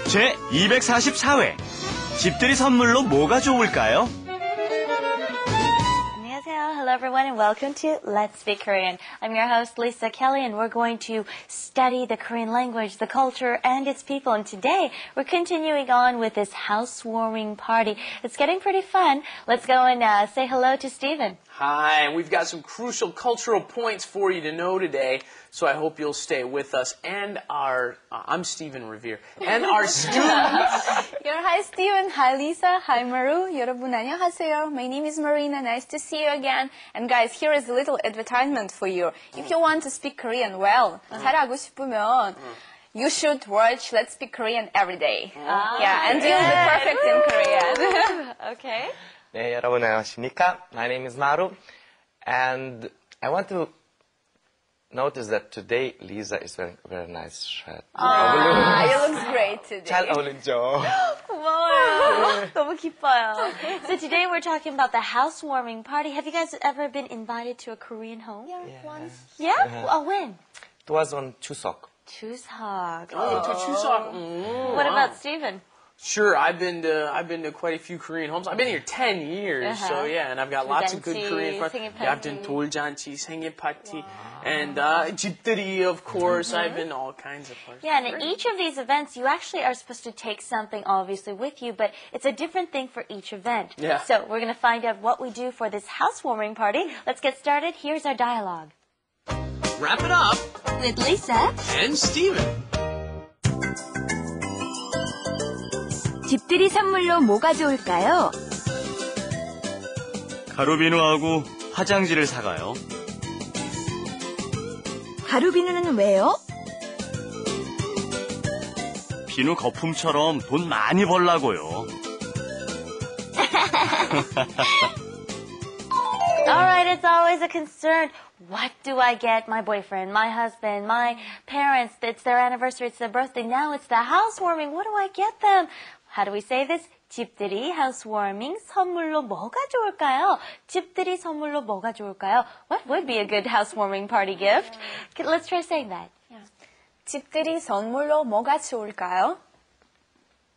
제 244회 집들이 선물로 뭐가 좋을까요? Hello everyone and welcome to Let's Speak Korean. I'm your host Lisa Kelley and we're going to study the Korean language, the culture, and its people. And today we're continuing on with this housewarming party. It's getting pretty fun. Let's go and say hello to Stephen. Hi, and we've got some crucial cultural points for you to know today, so I hope you'll stay with us and I'm Stephen Revere, and our students. Hi, Stephen. Hi, Lisa. Hi, Maru. 여러분 안녕하세요. My name is Marina. Nice to see you again. And guys, here is a little advertisement for you. If you want to speak Korean well, 잘하고 싶으면 you should watch Let's Speak Korean every day. Yeah, and you'll be perfect in Korean. Okay. 네, 여러분 안녕하십니까? My name is Maru, and I want to notice that today Lisa is wearing a very nice shirt. You look great today. 잘 어울리죠? 고마워요. 너무 기뻐요. So today we're talking about the housewarming party. Have you guys ever been invited to a Korean home? Yeah, once. Yeah? When? It was on 추석. Chuseok. To Chuseok. What about Stephen? Sure, I've been to quite a few Korean homes. I've been here 10 years, so yeah, and I've got lots of good Korean friends. I've done 돌잔치, 생일 party, and 집들이, of course. I've been to all kinds of places. Yeah, and at each of these events, you actually are supposed to take something, obviously, with you, but it's a different thing for each event. Yeah. So we're going to find out what we do for this housewarming party. Let's get started. Here's our dialogue. Wrap it up. With Lisa And Stephen. 집들이 선물로 뭐가 좋을까요? 가루비누하고 화장지를 사가요. 가루비누는 왜요? 비누 거품처럼 돈 많이 벌라고요. Alright, it's always a concern. What do I get my boyfriend, my husband, my parents? It's their anniversary, it's their birthday. Now it's the housewarming. What do I get them? How do we say this? 집들이, housewarming, 선물로 뭐가 좋을까요? 집들이 선물로 뭐가 좋을까요? What would be a good housewarming party gift? Let's try saying that. Yeah. 집들이 선물로 뭐가 좋을까요?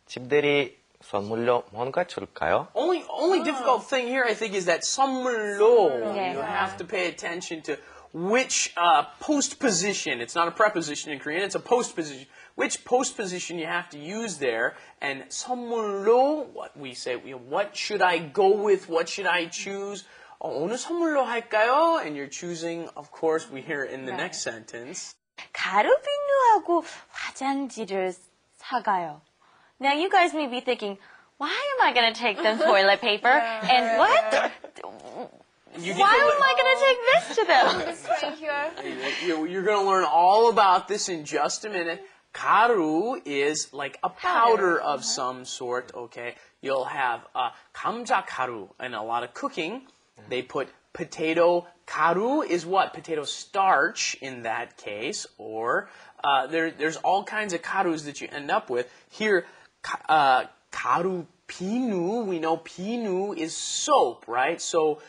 집들이 선물로 뭔가 좋을까요? Only difficult thing here, I think, is that 선물로. Yeah. You have to pay attention to which postposition. It's not a preposition in Korean, it's a postposition. Which postposition you have to use there, and 선물로, what we say, what should I go with, what should I choose? 어느 선물로 할까요? And you're choosing, of course, we hear it in the next sentence. 가루비누하고 화장지를 사가요. Now you guys may be thinking, why am I going to take them toilet paper? And what? Why am I going to take this to them? This right here. You're going to learn all about this in just a minute. 가루 is like a powder of some sort, okay? You'll have 감자 가루 in a lot of cooking. They put potato 가루 is what? Potato starch in that case, or there's all kinds of 가루s that you end up with. Here, 가루비누, we know 비누 is soap, right? So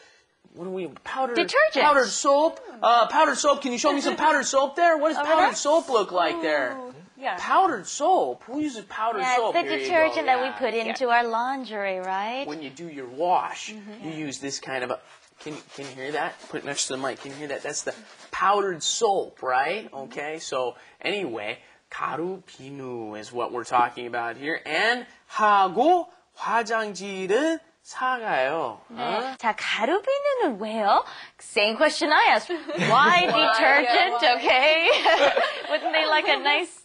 what do we Detergent. Powdered soap. Powdered soap. Can you show me some powdered soap there? What does powdered soap look like there? Yeah. Powdered soap. Who uses powdered soap? It's the Here you detergent go. that we put into our laundry, right? When you do your wash, you use this kind of a. Can you hear that? Put it next to the mic. Can you hear that? That's the powdered soap, right? Okay. So anyway, 가루비누 is what we're talking about here. And 하고 화장지를 사가요. 네. 자, 가루비누는 왜요? Same question I asked. Why detergent, okay? Wouldn't they like a nice,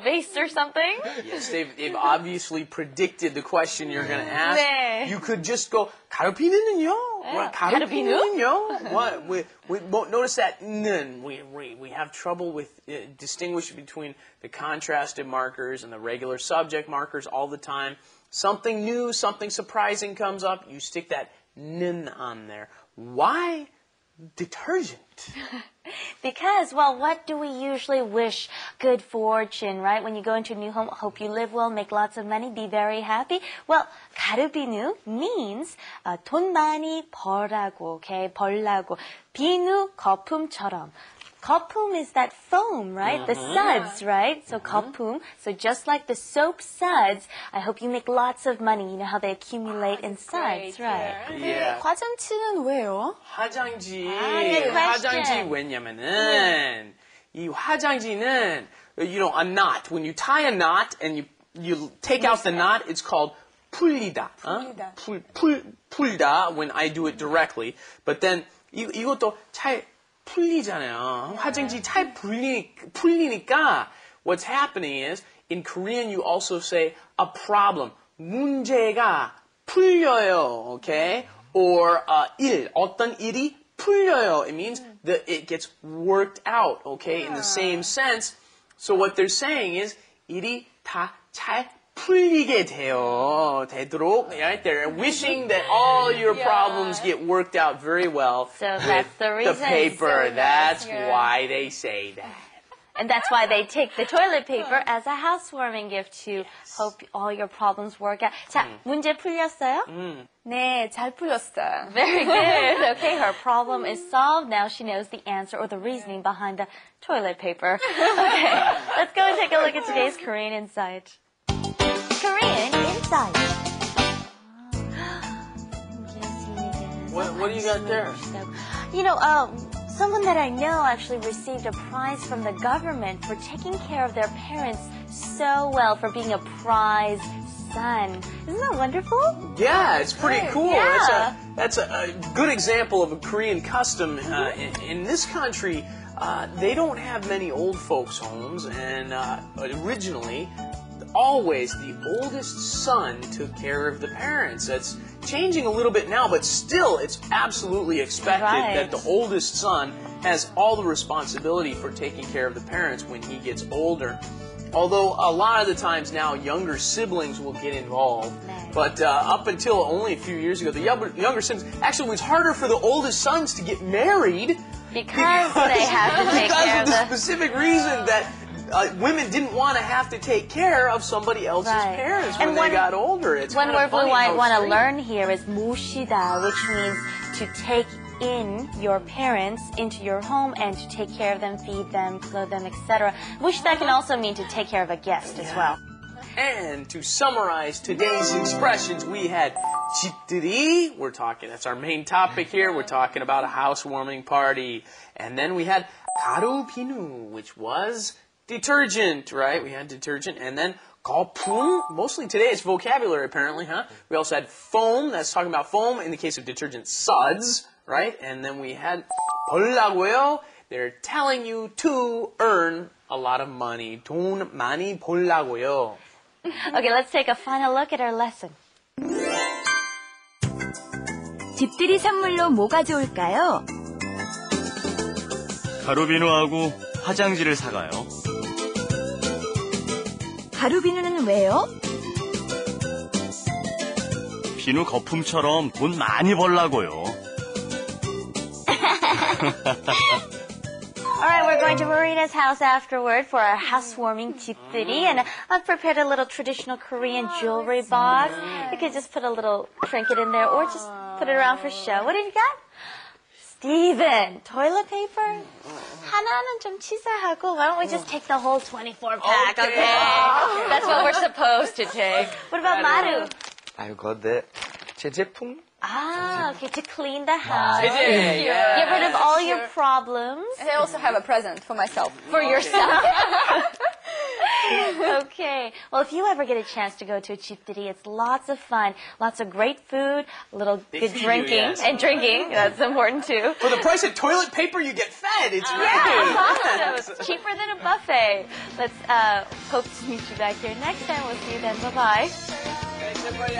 vase or something? Yes, they've obviously predicted the question you're going to ask. 네. You could just go, 가루비누는요? What? 가루비누는요? What? We won't notice that 는. We have trouble with distinguishing between the contrasted markers and the regular subject markers all the time. Something new, something surprising comes up, you stick that 는 on there. Why detergent? Because, well, what do we usually wish? Good fortune, right? When you go into a new home, hope you live well, make lots of money, be very happy. Well, 가루비누 means 돈 많이 벌라고, okay? 벌라고. 비누 거품처럼. 거품 is that foam, right? The suds, right? So 거품. So just like the soap suds, I hope you make lots of money. You know how they accumulate in suds, right? Yeah. 화장지는 왜요? 화장지. good question. 화장지 왜냐면은 이 화장지는 a knot. When you tie a knot and you take out the knot, it's called 풀리다. 풀다 when I do it directly. But then 이것도 잘 풀리잖아요. 화장지 잘 풀리니까 what's happening is in Korean you also say a problem. 문제가 풀려요. Okay? Or 어떤 일이 풀려요. It means that it gets worked out. Okay? In the same sense. So what they're saying is 일이 다 잘 풀리게 되도록, right? They're wishing that all your problems get worked out very well. So that's the reason. The paper. That's why they say that. And that's why they take the toilet paper as a housewarming gift to hope all your problems work out. 자, 문제 풀렸어요? 네, 잘 풀렸어요. Very good. Okay, her problem is solved. Now she knows the answer or the reasoning behind the toilet paper. Okay, let's go and take a look at today's Korean Insight. Korean Insight. What do you got there? You know, someone that I know actually received a prize from the government for taking care of their parents so well, for being a prize son. Isn't that wonderful? Yeah, it's pretty cool. Yeah. That's a good example of a Korean custom. In this country, they don't have many old folks' homes, and originally, always the oldest son took care of the parents. That's changing a little bit now, but still it's absolutely expected that the oldest son has all the responsibility for taking care of the parents when he gets older. Although a lot of the times now younger siblings will get involved. But up until only a few years ago, the younger siblings, actually it was harder for the oldest sons to get married Because they have to take care of the specific reason that women didn't want to have to take care of somebody else's parents when they got older. It's one kind word of funny we might how want to strange. learn here is 모시다, which means to take in your parents into your home and to take care of them, feed them, clothe them, etc. 모시다 can also mean to take care of a guest as well. And to summarize today's expressions, we had 집들이, that's our main topic here. We're talking about a housewarming party. And then we had 가루비누, which was detergent, right? We had detergent. And then 거품, mostly today it's vocabulary apparently, huh? We also had foam, that's talking about foam, in the case of detergent, suds, right? And then we had 벌라고요, they're telling you to earn a lot of money. 돈 많이 벌라고요. Okay, let's take a final look at our lesson. 집들이 선물로 뭐가 좋을까요? 가루비누하고 화장지를 사가요. 가루비누는 왜요? 비누 거품처럼 돈 많이 벌라고요. All right, we're going to Marina's house afterward for our housewarming 집들이, and I've prepared a little traditional Korean jewelry box. You could just put a little trinket in there, or just put it around for show. What have you got? Steven, toilet paper? 하나는 좀 치사하고, why don't we just take the whole 24 pack, okay? That's what we're supposed to take. What about Maru? I got the 제제품. Okay, to clean the house. 제제, yes. Get rid of all your problems. And I also have a present for myself. For yourself. Okay. Well, if you ever get a chance to go to a 집들이, it's lots of fun. Lots of great food, a little good feed you, drinking. yes. And drinking, that's important too. For the price of toilet paper, you get fed. It's great. Awesome. It's cheaper than a buffet. Let's hope to meet you back here next time. We'll see you then. Bye-bye. Thanks, everybody.